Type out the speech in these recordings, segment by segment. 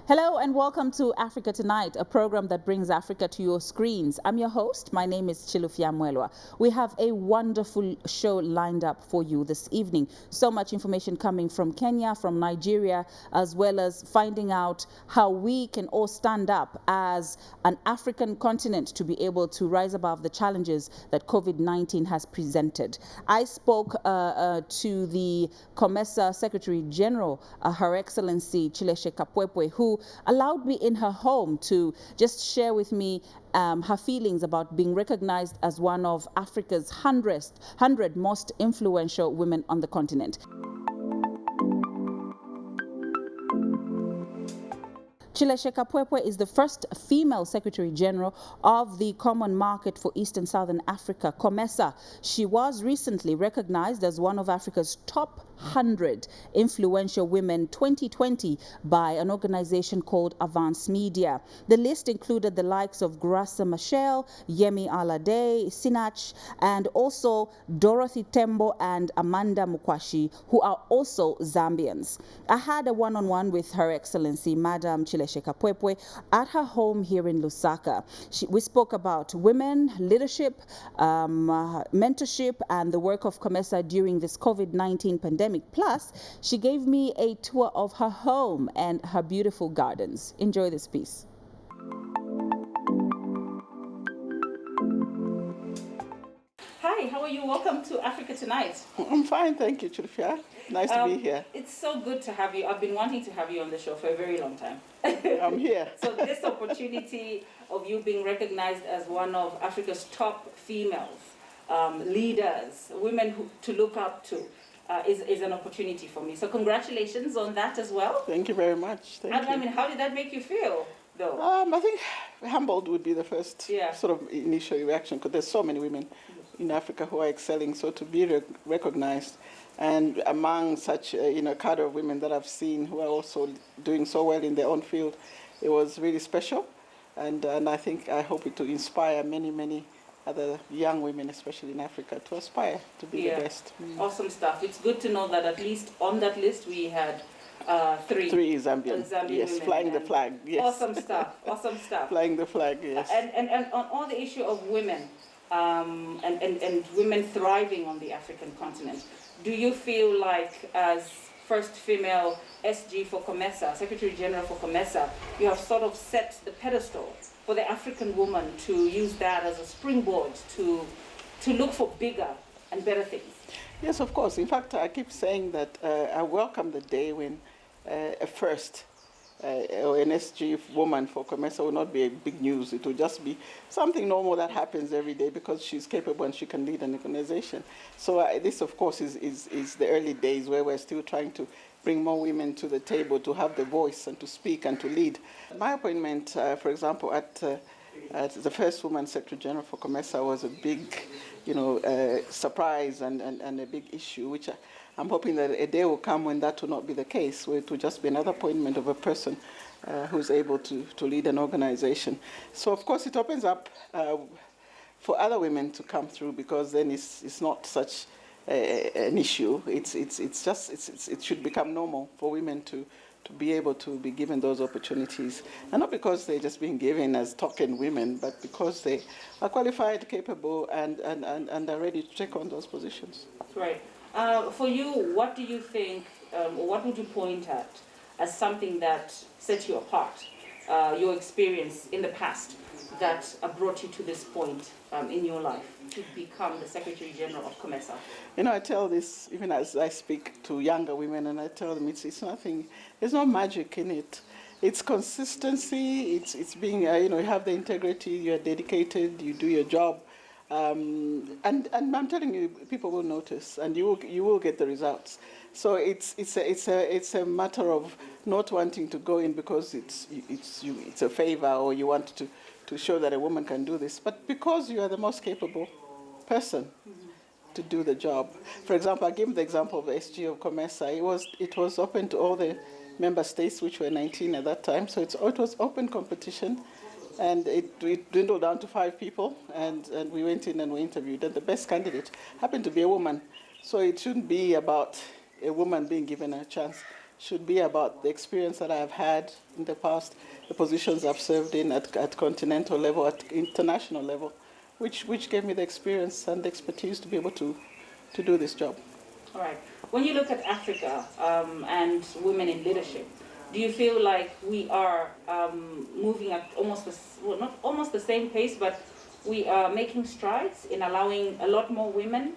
Hello and welcome to Africa Tonight, a program that brings Africa to your screens. I'm your host. My name is Chileshe Mpundu. We have a wonderful show lined up for you this evening. So much information coming from Kenya, from Nigeria, as well as finding out how we can all stand up as an African continent to be able to rise above the challenges that COVID-19 has presented. I spoke to the COMESA Secretary General, Her Excellency Chileshe Kapwepwe, who allowed me in her home to just share with me her feelings about being recognized as one of Africa's 100 most influential women on the continent. Chileshe Kapwepwe is the first female Secretary General of the Common Market for East and Southern Africa, COMESA. She was recently recognized as one of Africa's top 100 influential women 2020 by an organization called Avance Media. The list included the likes of Graça Machel, Yemi Alade, Sinach, and also Dorothy Tembo and Amanda Mukwashi, who are also Zambians. I had a one-on-one with Her Excellency, Madam Chileshe Kapwepwe, at her home here in Lusaka. We spoke about women, leadership, mentorship, and the work of COMESA during this COVID-19 pandemic. Plus, she gave me a tour of her home and her beautiful gardens. Enjoy this piece. Hi, how are you? Welcome to Africa Tonight. I'm fine, thank you, Chileshe. Nice to be here. It's so good to have you. I've been wanting to have you on the show for a very long time. I'm here. So this opportunity of you being recognized as one of Africa's top females, leaders, women to look up to, is an opportunity for me. So congratulations on that as well. Thank you very much. Thank you. I mean, how did that make you feel, though? I think humbled would be the first sort of initial reaction, because there's so many women in Africa who are excelling. So to be recognized, and among such a cadre of women that I've seen who are also doing so well in their own field, it was really special. And I hope it to inspire many other young women, especially in Africa, to aspire to be the best. Awesome stuff. It's good to know that at least on that list we had three Zambian yes, women. Flying the flag. Yes. Awesome stuff. Awesome stuff. Flying the flag. Yes. And on all the issue of women and women thriving on the African continent, do you feel like as first female SG for COMESA, Secretary General for COMESA, you have sort of set the pedestal for the African woman to use that as a springboard to look for bigger and better things? Yes, of course. In fact, I keep saying that I welcome the day when a first or an SG woman for COMESA will not be a big news. It will just be something normal that happens every day because she's capable and she can lead an organization. So this, of course, is the early days where we're still trying to bring more women to the table to have the voice and to speak and to lead. My appointment, for example, at the first woman Secretary General for COMESA was a big, surprise and a big issue, which I'm hoping that a day will come when that will not be the case, where it will just be another appointment of a person who's able to lead an organization. So, of course, it opens up for other women to come through, because then it's not such an issue. It should become normal for women to be able to be given those opportunities, and not because they're just being given as token women, but because they are qualified, capable, and are ready to take on those positions. Right. For you, what do you think, or what would you point at as something that set you apart, your experience in the past that brought you to this point in your life to become the Secretary General of COMESA? I tell this even as I speak to younger women, and I tell them it's nothing, there's no magic in it. It's consistency, it's being, you have the integrity, you're dedicated, you do your job. And I'm telling you, people will notice, and you will get the results. So it's a matter of not wanting to go in because it's a favor, or you want to show that a woman can do this, but because you are the most capable person to do the job. For example, I give the example of the SG of COMESA. It was open to all the member states, which were 19 at that time. So it was open competition. And it dwindled down to 5 people, and we went in and we interviewed, and the best candidate happened to be a woman. So it shouldn't be about a woman being given a chance. should be about the experience that I've had in the past, the positions I've served in at continental level, at international level, which gave me the experience and the expertise to be able to do this job. All right. When you look at Africa and women in leadership, do you feel like we are moving at not almost the same pace, but we are making strides in allowing a lot more women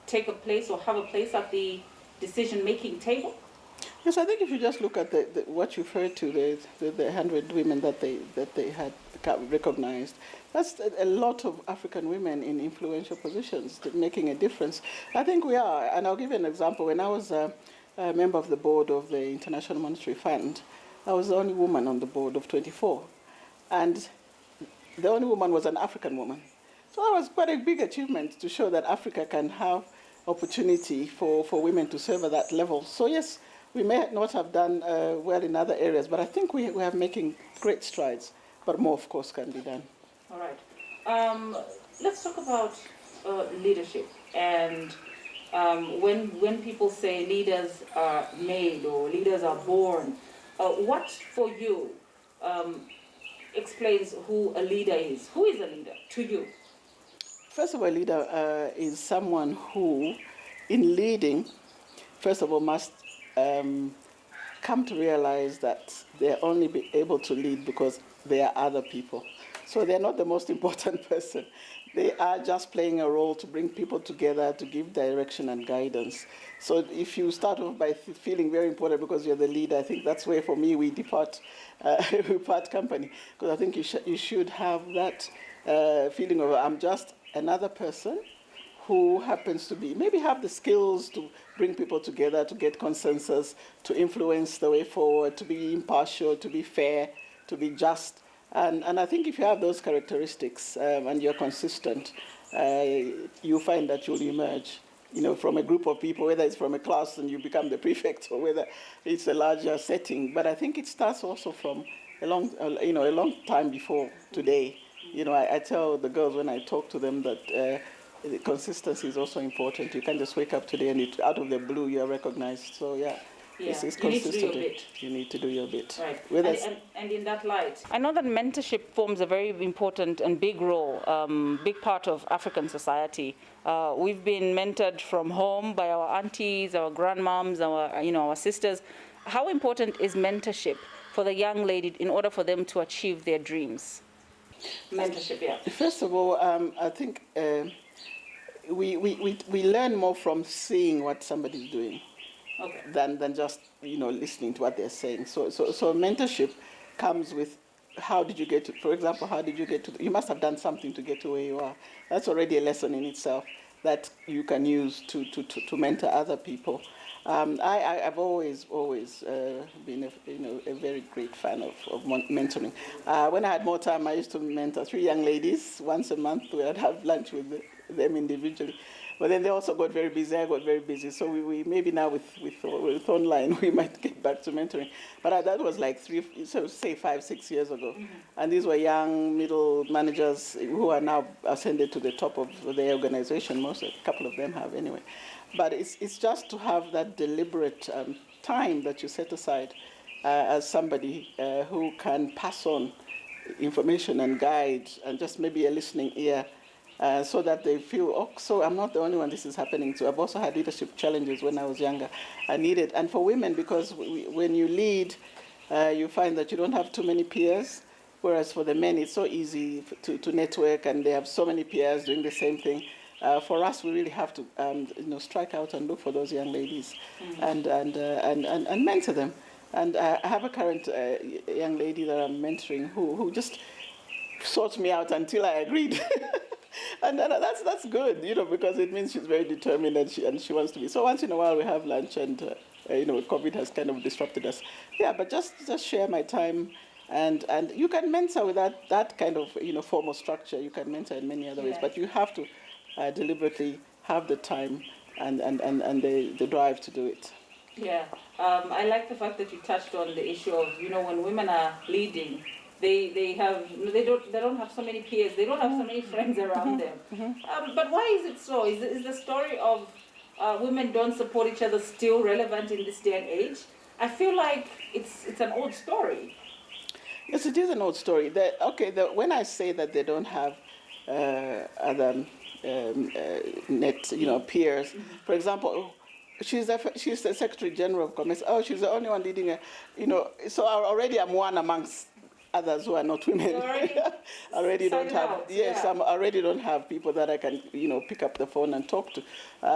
take a place or have a place at the decision-making table? Yes, I think if you just look at what you referred to, the 100 women that they had recognized, that's a lot of African women in influential positions making a difference. I think we are, and I'll give you an example. When I was a member of the board of the International Monetary Fund, I was the only woman on the board of 24, and the only woman was an African woman. So that was quite a big achievement to show that Africa can have opportunity for women to serve at that level. So yes, we may not have done well in other areas, but I think we are making great strides. But more, of course, can be done. All right. Let's talk about leadership. And when people say leaders are made or leaders are born, what for you explains who a leader is? Who is a leader to you? First of all, a leader is someone who, in leading, first of all, must come to realize that they're only be able to lead because there are other people. So they're not the most important person. They are just playing a role to bring people together, to give direction and guidance. So if you start off by feeling very important because you're the leader, I think that's where, for me, we part company. Because I think you should have that feeling of, I'm just another person who happens to be, maybe have the skills to bring people together, to get consensus, to influence the way forward, to be impartial, to be fair, to be just. And I think if you have those characteristics and you're consistent, you find that you'll emerge, from a group of people, whether it's from a class and you become the prefect or whether it's a larger setting. But I think it starts also from a long time before today. I tell the girls when I talk to them that consistency is also important. You can't just wake up today and out of the blue you're recognized. So it's consistent. You need to do your bit. Right. And in that light, I know that mentorship forms a very important and big role, big part of African society. We've been mentored from home by our aunties, our grandmoms, our sisters. How important is mentorship for the young lady in order for them to achieve their dreams? Mentorship, yeah. First of all, I think we learn more from seeing what somebody's doing. Okay. Than just listening to what they're saying. So mentorship comes with how did you get to, for example, how did you get to, you must have done something to get to where you are. That's already a lesson in itself that you can use to mentor other people. I've always been a very great fan of mentoring. When I had more time, I used to mentor 3 young ladies once a month. We'd have lunch with them individually. But then they also got very busy. I got very busy. So we maybe now with online, we might get back to mentoring. But that was like 5, 6 years ago. Mm-hmm. And these were young middle managers who are now ascended to the top of the organization. A couple of them have anyway. But it's just to have that deliberate time that you set aside as somebody who can pass on information and guide and just maybe a listening ear. So that they feel, so I'm not the only one this is happening to. I've also had leadership challenges when I was younger. I need it. And for women, because when you lead, you find that you don't have too many peers, whereas for the men, it's so easy to network, and they have so many peers doing the same thing. For us, we really have to strike out and look for those young ladies and mentor them. And I have a current young lady that I'm mentoring who just sorts me out until I agreed. And that's good, because it means she's very determined and she wants to be. So once in a while we have lunch, and COVID has kind of disrupted us. Yeah, but just share my time, and you can mentor without that kind of formal structure. You can mentor in many other ways, but you have to deliberately have the time and the drive to do it. Yeah, I like the fact that you touched on the issue of when women are leading. They don't have so many peers. They don't have so many friends around them. Mm-hmm. But why is it so? Is the story of women don't support each other still relevant in this day and age? I feel like it's an old story. Yes, it is an old story. When I say that they don't have other net, peers, for example, she's the Secretary General of COMESA. Oh, she's the only one leading so already I'm one amongst others who are not women. Already don't have, yes, I already don't have people that I can, pick up the phone and talk to.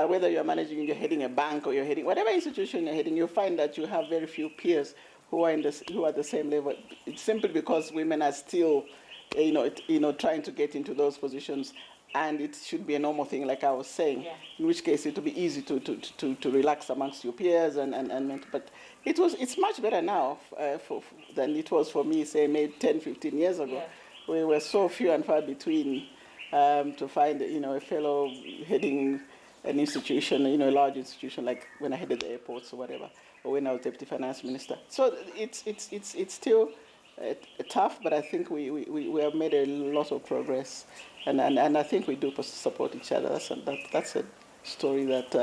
Whether you're you're heading a bank or you're heading, whatever institution you're heading, you'll find that you have very few peers who are at the same level. It's simply because women are still, trying to get into those positions, and it should be a normal thing, like I was saying. Yeah. In which case, it will be easy to relax amongst your peers, but it's much better now than it was for me, say, maybe 10, 15 years ago. Yeah. We were so few and far between to find, a fellow heading an institution, a large institution, like when I headed the airports or whatever, or when I was Deputy Finance Minister. So it's still tough, but I think we have made a lot of progress, and I think we do support each other. That's a story that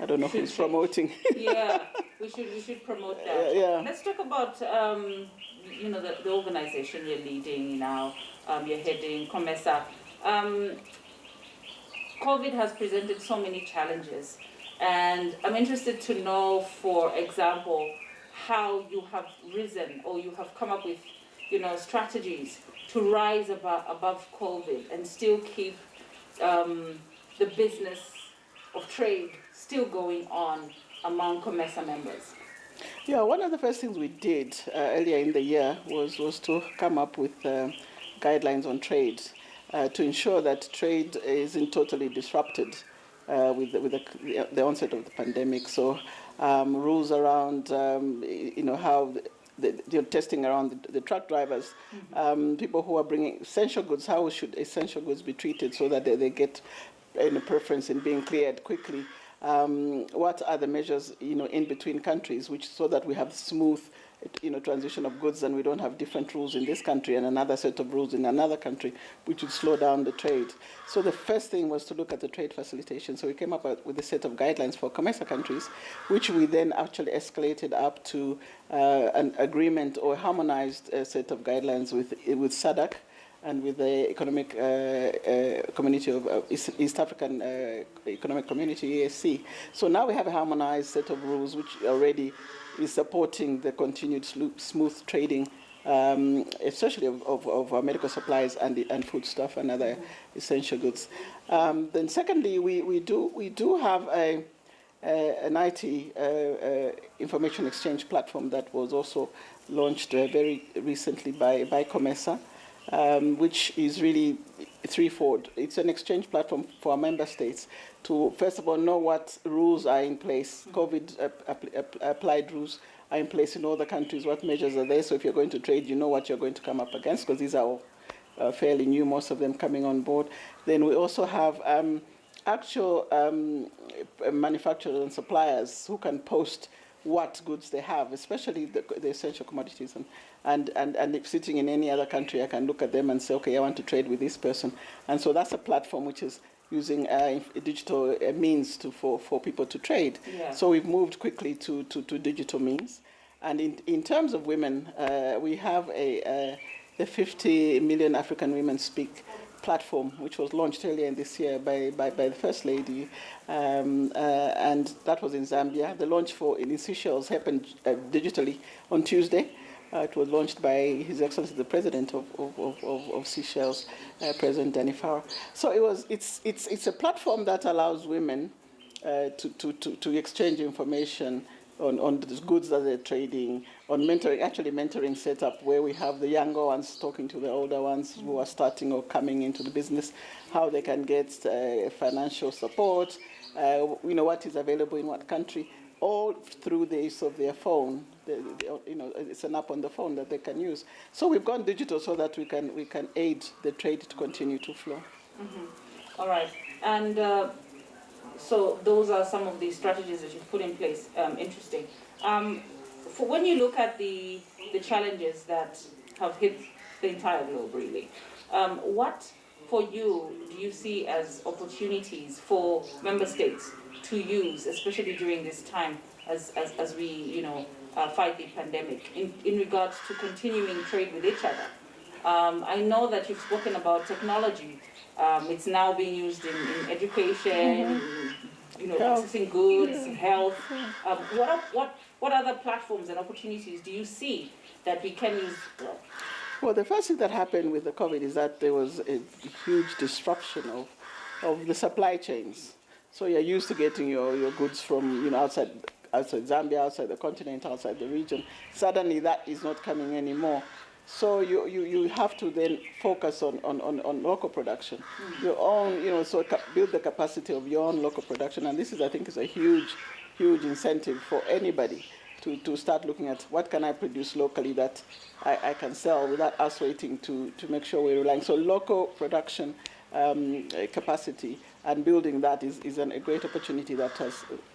I don't know who's promoting. Yeah, we should promote that. Yeah. Let's talk about the organization you're leading now. You're heading COMESA. COVID has presented so many challenges, and I'm interested to know, for example, how you have risen, or you have come up with, strategies to rise above COVID and still keep the business of trade still going on among COMESA members. Yeah, one of the first things we did earlier in the year was to come up with guidelines on trade to ensure that trade isn't totally disrupted with the onset of the pandemic. So rules around, how the testing around the truck drivers, people who are bringing essential goods, how should essential goods be treated so that they get a preference in being cleared quickly. What are the measures, in between countries, so that we have smooth, transition of goods, and we don't have different rules in this country and another set of rules in another country, which would slow down the trade. So the first thing was to look at the trade facilitation. So we came up with a set of guidelines for COMESA countries, which we then actually escalated up to an agreement or harmonized set of guidelines with SADC, and with the Economic Community of East African Economic Community, EAC. So now we have a harmonized set of rules which already is supporting the continued smooth trading, especially of medical supplies and foodstuff and other essential goods. Then secondly, we do have an IT information exchange platform that was also launched very recently by COMESA. Which is really threefold. It's an exchange platform for our member states to, first of all, know what rules are in place. COVID applied rules are in place in all the countries, what measures are there. So if you're going to trade, you know what you're going to come up against, because these are all fairly new, most of them coming on board. Then we also have actual manufacturers and suppliers who can post what goods they have, especially the essential commodities. And if sitting in any other country, I can look at them and say, okay, I want to trade with this person. And so that's a platform which is using digital means for people to trade. Yeah. So we've moved quickly to digital means. And in terms of women, we have the 50 Million African Women Speak platform, which was launched earlier in this year by the First Lady, and that was in Zambia. The launch in Seychelles happened digitally on Tuesday. It was launched by His Excellency the President of Seychelles, President Danny Farr. So it's a platform that allows women to exchange information on the goods that they're trading, on mentoring setup, where we have the younger ones talking to the older ones who are starting or coming into the business, how they can get financial support, what is available in what country, all through the use of their phone. It's an app on the phone that they can use. So we've gone digital so that we can aid the trade to continue to flow. Mm-hmm. All right, and. So those are some of the strategies that you've put in place. Interesting. For when you look at the challenges that have hit the entire globe, really, what for you do you see as opportunities for member states to use, especially during this time, as we fight the pandemic in regards to continuing trade with each other? I know that you've spoken about technology. It's now being used in education, accessing goods, health. What other platforms and opportunities do you see that we can use? Well, the first thing that happened with the COVID is that there was a huge disruption of the supply chains. So you're used to getting your goods from outside Zambia, outside the continent, outside the region. Suddenly that is not coming anymore. So you have to then focus on local production, your own, so build the capacity of your own local production. And this is, I think, is a huge incentive for anybody to start looking at what can I produce locally that I can sell without us waiting to make sure we're relying. So local production capacity and building that is a great opportunity that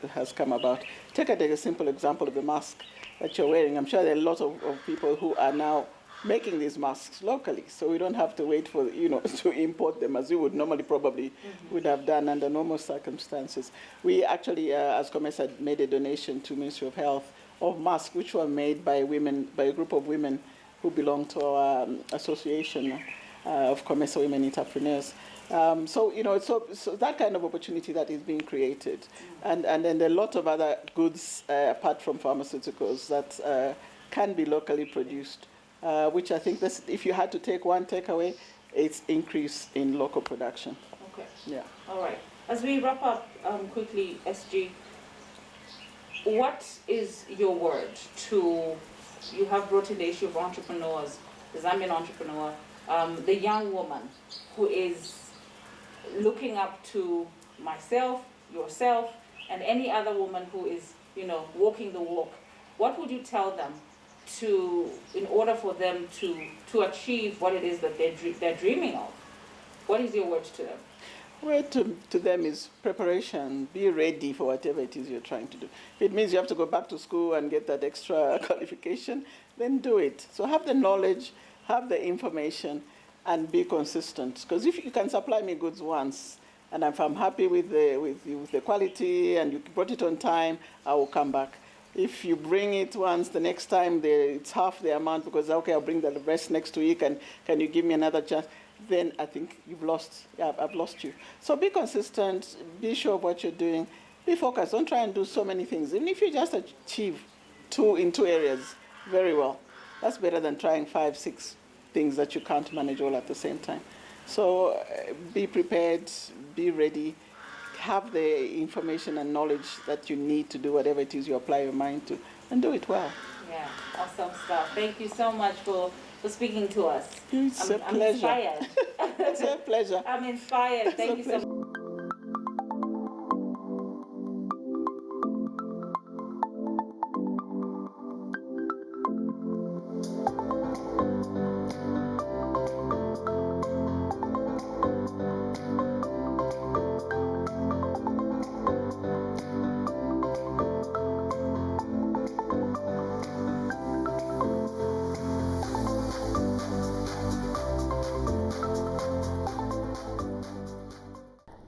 has come about. Take a simple example of the mask that you're wearing. I'm sure there are a lot of people who are now making these masks locally, so we don't have to wait for to import them as we would normally probably would have done under normal circumstances. We actually, as COMESA, made a donation to Ministry of Health of masks which were made by a group of women who belong to our association of COMESA Women Entrepreneurs. So that kind of opportunity that is being created, and then a lot of other goods apart from pharmaceuticals that can be locally produced. Which I think if you had to take one takeaway, it's increase in local production. Okay. Yeah. All right. As we wrap up quickly, SG, what is your word to, you have brought in the issue of entrepreneurs, the Zambian entrepreneur, the young woman who is looking up to myself, yourself, and any other woman who is, walking the walk. What would you tell them in order for them to achieve what it is that they're dreaming of? What is your word to them? Word to them is preparation. Be ready for whatever it is you're trying to do. If it means you have to go back to school and get that extra qualification, then do it. So have the knowledge, have the information, and be consistent. Because if you can supply me goods once, and if I'm happy with the quality and you brought it on time, I will come back. If you bring it once, the next time it's half the amount because, okay, I'll bring the rest next week and can you give me another chance? Then I think you've lost, I've lost you. So be consistent, be sure of what you're doing, be focused. Don't try and do so many things. Even if you just achieve in two areas very well, that's better than trying 5, 6 things that you can't manage all at the same time. So be prepared, be ready, have the information and knowledge that you need to do whatever it is you apply your mind to, and do it well. Yeah, awesome stuff. Thank you so much for speaking to us. It's a pleasure. I'm inspired. It's a pleasure. I'm inspired. Thank you so much.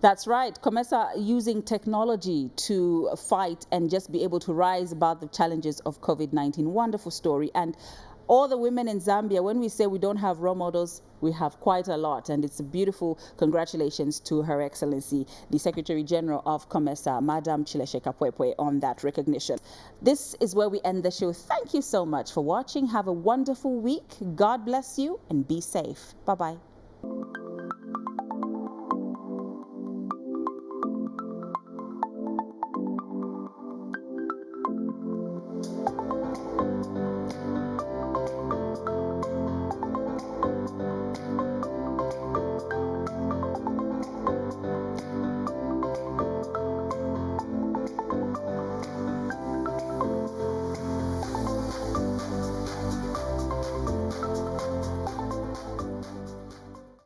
That's right. COMESA using technology to fight and just be able to rise above the challenges of COVID-19. Wonderful story. And all the women in Zambia, when we say we don't have role models, we have quite a lot. And it's a beautiful congratulations to Her Excellency, the Secretary General of COMESA, Madam Chileshe Kapwepwe, on that recognition. This is where we end the show. Thank you so much for watching. Have a wonderful week. God bless you and be safe. Bye-bye.